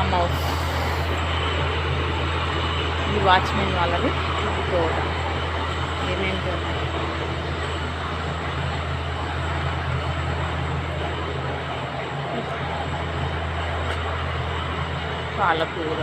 Farm house. ఇది watchman వాళ్ళది. ఇది తోట. ఏమేమి తోట? పాలకూర,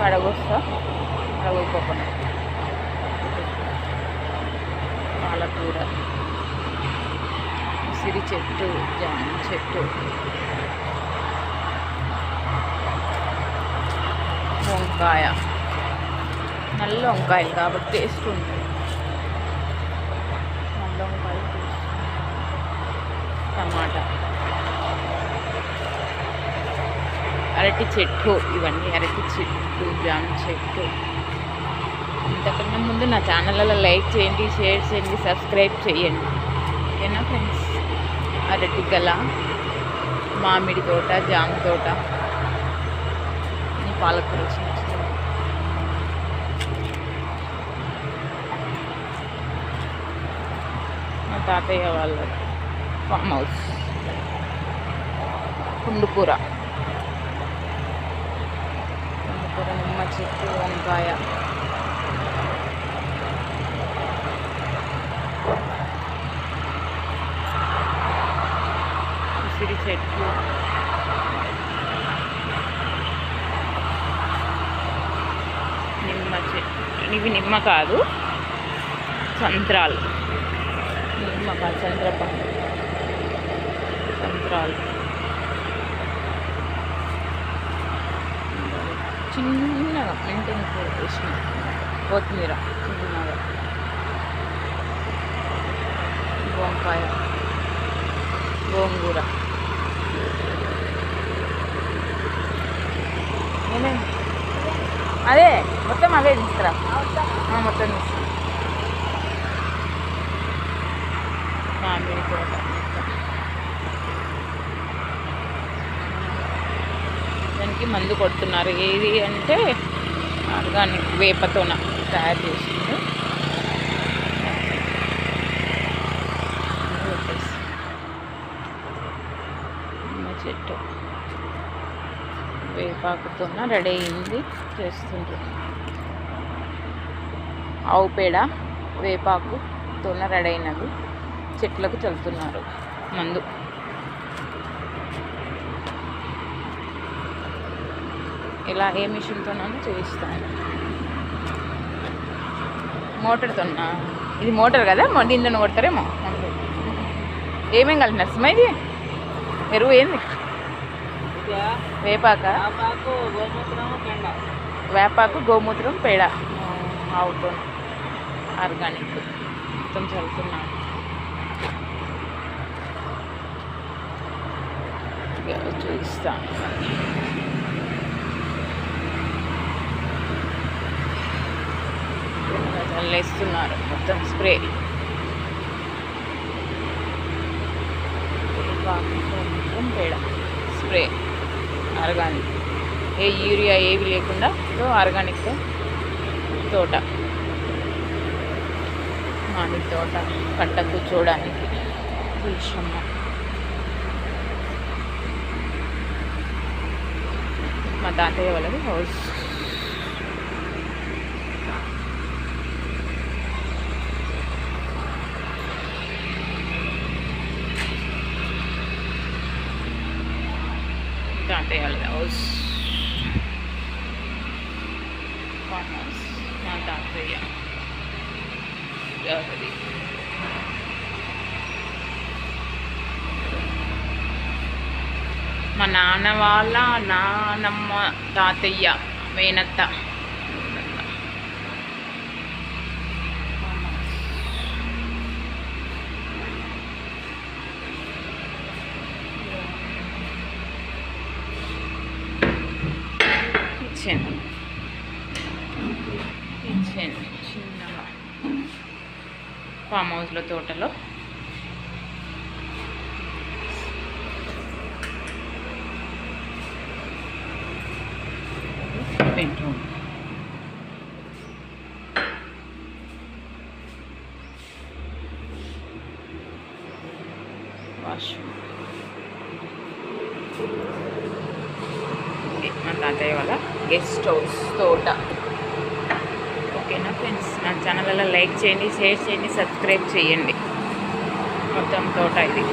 కడగొస్తా కడగొక్కకుండా పాలకూర, ఉసిరి చెట్టు, జామ చెట్టు, వంకాయ, నల్ల వంకాయలు కాబట్టి టేస్ట్ ఉంటుంది. నల్ల వంకాయలు టేస్ట్. టమాటా, అరటి చెట్టు, ఇవన్నీ అరటి చెట్టు, జామ చెట్టు. ఇంతకన్నా ముందు నా ఛానల్లో లైక్ చేయండి, షేర్ చేయండి, సబ్స్క్రైబ్ చేయండి. ఓకేనా ఫ్రెండ్స్? అరటి గల, మామిడి తోట, జామ తోట, పాలకూర చిన్న చిన్న. మా తాతయ్య వాళ్ళ ఫామ్ హౌస్. కుండుకూర, నిమ్మ చెట్టు, వంకాయ, ఉసిరి చెట్లు, నిమ్మ చెట్టు. ఇవి నిమ్మ కాదు, సంత్రాలు. నిమ్మ కాదు, సంత్రపండు, సంత్రాలు. చిన్నగా మెంటెన్ వేసిన కొత్తిమీర చిన్నగా, వంకాయ, గోంగూర. ఏమేమి? అదే మొత్తం అవే తీసుకురా. మొత్తం తీసుకురా. మామిడి తోట. దానికి మందు కొడుతున్నారు. ఏది అంటే ఆర్గానిక్ వేపతోన తయారు చేసింది. చెట్టు వేపాకుతోన రెడీ అయింది, చేస్తుంటారు. ఆవు పేడ వేపాకుతోన రెడీ అయినవి చెట్లకు చల్లుతున్నారు మందు. ఇలా ఏ మిషన్తోనో చేయిస్తాను. మోటార్తోనా? ఇది మోటార్ కదా, దీంతో కొడతారేమో. ఏమేం కలిపినారు సుమా? ఇది ఎరువు ఏంది? వేపాక, వేపాకు, గోమూత్రం, పేడ, ఆవుతో ఆర్గానిక్ మొత్తం చల్లుతున్నాను. చూస్తాను. చల్లేస్తున్నారు మొత్తం స్ప్రే. మొత్తం పేడ స్ప్రే ఆర్గానిక్. ఏ యూరియా ఏవి లేకుండా ఆర్గానిక్తో తోట. మామిడి తోట కట్ట కూర్చోవడానికి విషమ్మ. మా తాతయ్య వాళ్ళది హౌస్. తాతయ్య వాళ్ళది హౌస్, ఫామ్ హౌస్. మా తాతయ్య ఎవరిది? మా నాన్న వాళ్ళ నానమ్మ, తాతయ్య, మేనత్త. కిచెన్ చిన్నగా ఫామ్ హౌస్లో, తోటలో బెడ్రూమ్, వాష్రూమ్. మా తాతయ్య వాళ్ళ గెస్ట్ హౌస్ తోట. ఓకేనా ఫ్రెండ్స్, నా ఛానల్లో లైక్ చేయండి, షేర్ చేయండి, సబ్స్క్రైబ్ చేయండి. మొత్తం తోట ఇది.